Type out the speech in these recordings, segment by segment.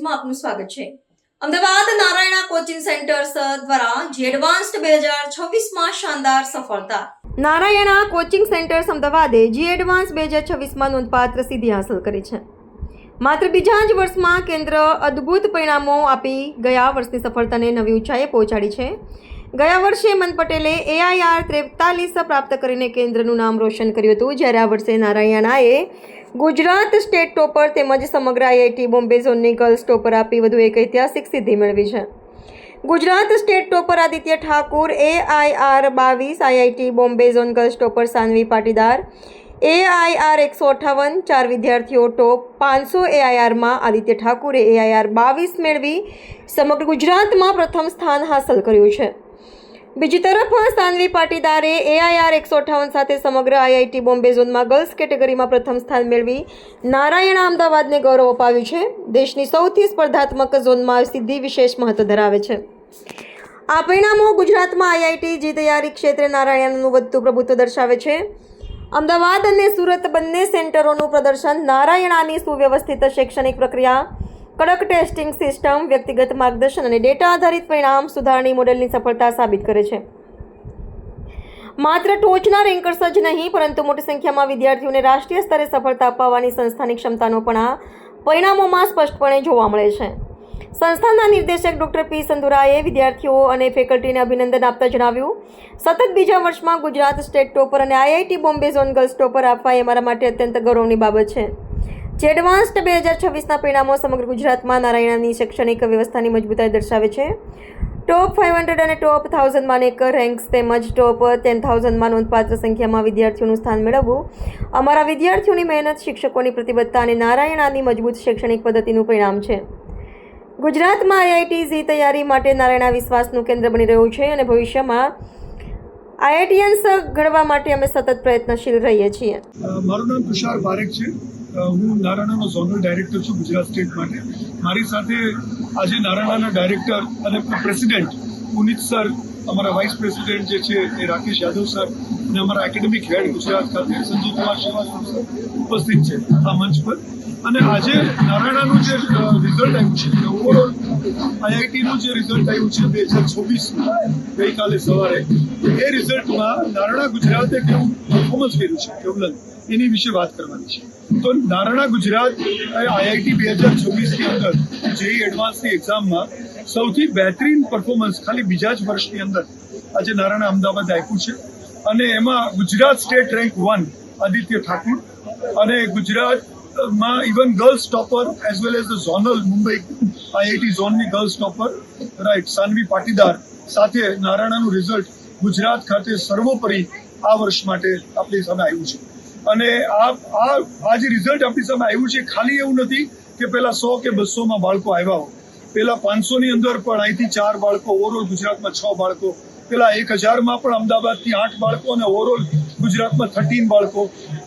ન્યૂઝમાં આપનું સ્વાગત છે। અમદાવાદ નારાયણા કોચિંગ સેન્ટર્સ દ્વારા જે એડવાન્સ્ડ 2026માં શાનદાર સફળતા। નારાયણા કોચિંગ સેન્ટર્સ અમદાવાદે જી એડવાન્સ 2026માં નોંધપાત્ર સિદ્ધિ હાંસલ કરી છે। માત્ર બીજા જ વર્ષમાં કેન્દ્ર અદ્ભુત પરિણામો આપી ગયા વર્ષની સફળતાને નવી ઊંચાઈએ પહોંચાડી છે। ગયા વર્ષે હેમંત પટેલે AIR 43 પ્રાપ્ત કરીને કેન્દ્રનું નામ રોશન કર્યું હતું, જ્યારે આ વર્ષે નારાયણાએ ગુજરાત સ્ટેટ ટોપર તેમજ સમગ્ર IIT બોમ્બે ઝોનની ગર્લ્સ ટોપર આપી વધુ એક ઐતિહાસિક સિદ્ધિ મેળવી છે। Gujarat state topper Aditya Thakur, AIR 22 IIT Bombay zone girls topper Sanvi Patidar, AIR 158 4 વિદ્યાર્થીઓ ટોપ 500 AIRમાં આદિત્ય ઠાકુરે AIR 22 મેળવી સમગ્ર ગુજરાતમાં પ્રથમ સ્થાન હાંસલ કર્યું છે। બીજી તરફ સાનવી પાટીદારે AIR 158 સાથે સમગ્ર IIT બોમ્બે ઝોનમાં ગર્લ્સ કેટેગરીમાં પ્રથમ સ્થાન મેળવી નારાયણા અમદાવાદને ગૌરવ અપાવ્યું છે। દેશની સૌથી સ્પર્ધાત્મક ઝોનમાં સિદ્ધિ વિશેષ મહત્વ ધરાવે છે। આ પરિણામો ગુજરાતમાં IIT જી તૈયારી ક્ષેત્રે નારાયણનું વધતું પ્રભુત્વ દર્શાવે છે। અમદાવાદ અને સુરત બંને સેન્ટરોનું પ્રદર્શન નારાયણાની સુવ્યવસ્થિત શૈક્ષણિક પ્રક્રિયા, કડક ટેસ્ટિંગ સિસ્ટમ, વ્યક્તિગત માર્ગદર્શન અને ડેટા આધારિત પરિણામ સુધારણી મોડેલની સફળતા સાબિત કરે છે। માત્ર ટોચના રેન્કર્સ જ નહીં, પરંતુ મોટી સંખ્યામાં વિદ્યાર્થીઓને રાષ્ટ્રીય સ્તરે સફળતા અપાવવાની સંસ્થાની ક્ષમતાનો પણ આ પરિણામોમાં સ્પષ્ટપણે જોવા મળે છે। સંસ્થાના નિર્દેશક ડૉક્ટર P. સંધુરાએ વિદ્યાર્થીઓ અને ફેકલ્ટીને અભિનંદન આપતા જણાવ્યું, સતત બીજા વર્ષમાં ગુજરાત સ્ટેટ ટોપર અને IIT Bombay zone girls topper આપવા એ અમારા માટે અત્યંત ગૌરવની બાબત છે। જે એડવાન્સ્ડ 2026ના પરિણામો સમગ્ર ગુજરાતમાં નારાયણાની શૈક્ષણિક વ્યવસ્થાની મજબૂતાઈ દર્શાવે છે। ટોપ 500 અને ટોપ 1000માં અનેક રેન્ક્સ તેમજ ટોપ 10,000માં નોંધપાત્ર સંખ્યામાં વિદ્યાર્થીઓનું સ્થાન મેળવવું અમારા વિદ્યાર્થીઓની મહેનત, શિક્ષકોની પ્રતિબદ્ધતા અને નારાયણાની મજબૂત શૈક્ષણિક પદ્ધતિનું પરિણામ છે। ગુજરાતમાં IIT જી તૈયારી માટે નારાયણા વિશ્વાસનું કેન્દ્ર બની રહ્યું છે અને ભવિષ્યમાં IITians ઘડવા માટે અમે સતત પ્રયત્નશીલ રહીએ છીએ। મારું નામ તુષાર પારેખ છે। હું નારાયણાનો ઝોનલ ડાયરેક્ટર છું ગુજરાત સ્ટેટ માટે। મારી સાથે આજે નારાયણાના ડાયરેક્ટર અને પ્રેસિડેન્ટ પુનિત સર, અમારા વાઇસ પ્રેસિડેન્ટ જે છે એ રાકેશ યાદવ સર અને અમારા એકેડેમિક હેડ ગુજરાત ખાતે સંજીવ કુમાર શ્રીવાસ્તવ સર ઉપસ્થિત છે આ મંચ પર। અને આજે નારાયણાનું જે રિઝલ્ટ આવ્યું છે, ઓવરઓલ IITનું જે રિઝલ્ટ આવ્યું છે 2026 ગઈકાલે સવારે, એ રિઝલ્ટમાં નારાયણા ગુજરાતે કેવું પરફોર્મન્સ કર્યું છે કેવલન, એની વિશે વાત કરવાની છે। તો નારાયણા ગુજરાત IIT 2026ની અંદર જેઈ એડવાન્સની એક્ઝામમાં સૌથી બહેતરીન પરફોર્મન્સ ખાલી બીજા જ વર્ષની અંદર આજે નારાયણા અમદાવાદ આપ્યું છે। અને એમાં ગુજરાત સ્ટેટ રેન્ક 1 આદિત્ય ઠાકુર અને ગુજરાતમાં even girls topper as well as the zonal Mumbai IIT ઝોનની girls topper right Sanvi Patidar સાથે નારાયણાનું રિઝલ્ટ ગુજરાત ખાતે સર્વોપરી આ વર્ષ માટે આપણી સામે આવ્યું છે। અને આ જે રિઝલ્ટ આપણી સામે આવ્યું છે, ખાલી એવું નથી કે પેલા 100 કે 200માં બાળકો આવ્યા હોય, પેલા 500ની અંદર પણ અહીંથી 4 બાળકો, ઓવરઓલ ગુજરાતમાં 6 બાળકો, પેલા 1000માં પણ અમદાવાદથી 8 બાળકો અને ઓવરઓલ ગુજરાતમાં 13 બાળકો,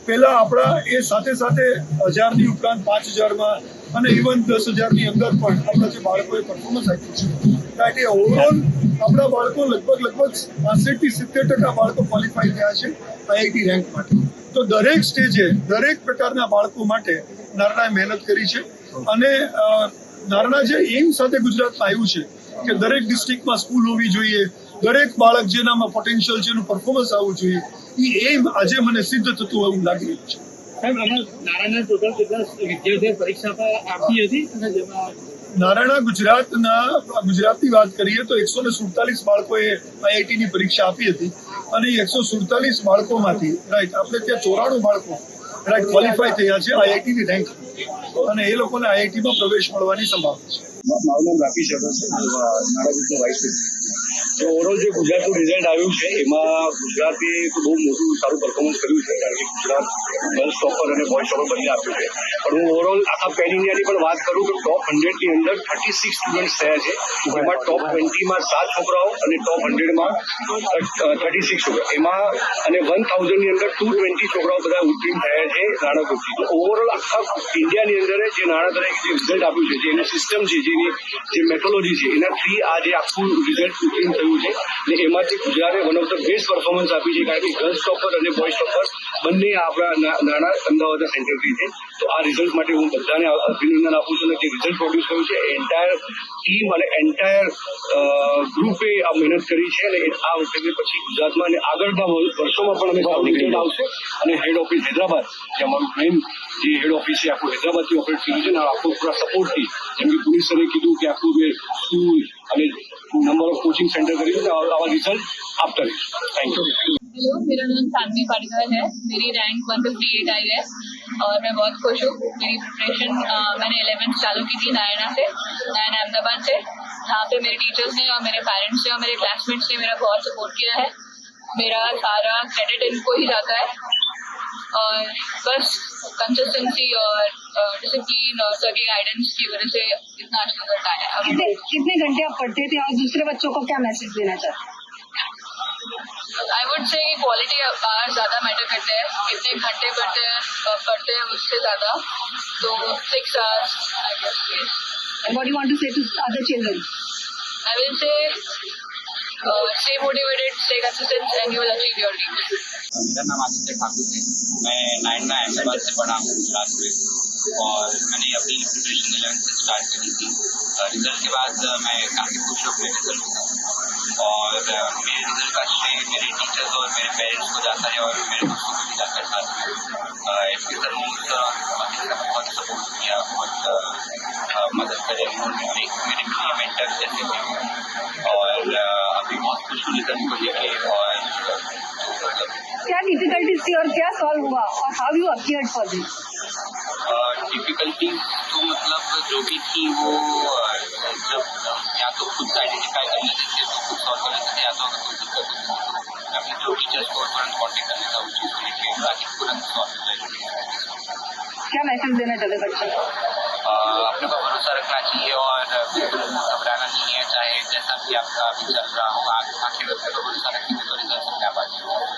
પેલા આપણા એ સાથે સાથે 1000ની ઉપરાંત 5000માં અને ઇવન 10,000ની અંદર પણ આપણા જે બાળકોએ પરફોર્મન્સ આપ્યું છે, એ ઓવરઓલ આપણા બાળકો લગભગ 65 થી 70% બાળકો ક્વોલિફાય થયા છે IIT રેન્ક માટે। તો દરેક સ્ટેજે દરેક પ્રકારના બાળકો માટે નારાયણાએ મહેનત કરી છે। અને નારાયણા જે એમ સાથે ગુજરાતમાં આવ્યું છે કે દરેક ડિસ્ટ્રિક્ટમાં સ્કૂલ હોવી જોઈએ, દરેક બાળક જેનામાં પોટેન્શિયલ છે એનું પરફોર્મન્સ આવવું જોઈએ, એ એમ આજે મને સિદ્ધ થતું એવું લાગી રહ્યું છે। નારાયણા ટોટલ કેટલા વિદ્યાર્થીઓ પરીક્ષા આપી હતી અને જેમાં નારાયણા ગુજરાતની વાત કરીએ તો 147 બાળકોએ IITની પરીક્ષા આપી હતી અને 147 બાળકોમાંથી રાઈટ આપણે ત્યાં 94 બાળકો રાઈટ ક્વોલિફાય થયા છે IITની રેન્ક અને એ લોકોને IITમાં પ્રવેશ મળવાની સંભાવના છે। મારું નામ રાકેશ યાદવ છે, નાણાગુજનો વાઇસ પ્રેસિડેન્ટ। જો ઓવરઓલ જે ગુજરાતનું રિઝલ્ટ આવ્યું છે એમાં ગુજરાતે તો બહુ મોટું સારું પરફોર્મન્સ કર્યું છે, કારણ કે ગુજરાત ગર્લ્સ ટોપર અને બોયઝ ટોપર બંને આપ્યું છે। પણ હું ઓવરઓલ આખા પેન ઇન્ડિયાની પણ વાત કરું તો ટોપ 100ની અંદર 36 સ્ટુડન્ટ્સ થયા છે, એમાં ટોપ 20માં 7 છોકરાઓ અને ટોપ 100માં 36 છોકરાઓ, એમાં અને 1000ની અંદર 220 છોકરાઓ બધા ઉત્તીર્ણ થયા છે નાણાગુજથી। તો ઓવરઓલ આખા ઇન્ડિયાની અંદર જે નાણા તરીકે જે રિઝલ્ટ આપ્યું છે, જે એની સિસ્ટમ છે, જેની જે મેથોલોજી છે, એનાથી આ જે આખું રિઝલ્ટ ઉત્તીર્ણ થયું છે। અને એમાંથી ગુજરાતે one of the best performance આપી છે, કારણ કે ગર્લ્સ ટોપર અને બોયઝ ટોપર બંને આપણા નાના અમદાવાદના સેન્ટરથી છે. તો આ રિઝલ્ટ માટે હું બધાને અભિનંદન આપું છું. અને જે રિઝલ્ટ પ્રોડ્યુસ થયું છે એન્ટાયર ટીમ અને એન્ટાયર ગ્રુપે આ મહેનત કરી છે. અને આ વખતે પછી ગુજરાતમાં અને આગળના વર્ષોમાં પણ અમે સારું રિઝલ્ટ આવશે. અને હેડ ઓફિસ હૈદરાબાદ, જે અમારું મેઇન જે હેડ ઓફિસ છે આખું હૈદરાબાદથી ઓપરેટ કર્યું છે. અને આખું પૂરા સપોર્ટથી, જેમ કે પોલીસ સરે કીધું કે આખું સ્કૂલ અને नंबर ऑफ कोचिंग सेंटर करेंगे तो our result after. Thank you. Hello, मेरा नाम सानवी पाटिकर है. मेरी रैंक 158 आई है और मैं बहुत खुश हूँ. मेरी प्रिपरेशन मैंने 11th चालू की थी नारायणा से, नारायणा अहमदाबाद से. जहाँ पे मेरे टीचर्स ने और मेरे पेरेंट्स ने और मेरे क्लासमेट्स ने मेरा बहुत सपोर्ट किया है. मेरा सारा क्रेडिट इनको ही जाता है और बस कंसिस्टेंसी और डिसिप्लिन और सर की गाइडेंस की वजह से इतना अच्छा रिजल्ट आया है. कितने घंटे आप पढ़ते थे और दूसरे बच्चों को क्या मैसेज देना चाहते हैं? I would say quality hours ज़्यादा मैटर करते हैं. कितने घंटे पढ़ते हैं उससे ज़्यादा. तो 6 hours I guess. And what do you want to say to other children? I will say stay motivated, stay consistent and you will achieve your dreams. मेरा नाम आदित्य ठाकुर है. मैं नारायणा अहमदाबाद से पढ़ा हूँ गुजरात में और मैंने अपनी प्रिपरेशन 11th से स्टार्ट करी थी. रिजल्ट के बाद मैं काफ़ी खुश हूँ अपने रिजल्ट से और मेरे रिजल्ट का श्रेय मेरे टीचर्स और मेरे पेरेंट्स को जाता है और मेरे दोस्तों को भी जाता है. साथ में एसपी सर ने बहुत सपोर्ट किया, बहुत मदद करे. मेरे लिए मेंटर जैसे थे और अभी बहुत खुश हूँ रिजल्ट को लेके. और क्या डिफिकल्टीज थी और क्या सॉल्व हुआ और how you appeared for this? Difficulty तो मतलब जो भी थी वो जब या तो खुद आइडेंटिफाई कर लेते थे तो खुद सॉल्व कर लेते थे, या तो अगर कोई दिक्कत होती थी तो अपने जो टीचर्स को तुरंत कॉन्टेक्ट कर लेता उस चीज़ को लेके ताकि तुरंत सॉल्व हो जाए. क्या मैसेज देना चाहते बच्चों को? अपने पर भरोसा रखना चाहिए और बिल्कुल घबराना नहीं है. चाहे जैसा भी आपका अभी चल रहा हो, आगे भरोसा रखेंगे तो रिजल्ट अपने आप आ जाएगा.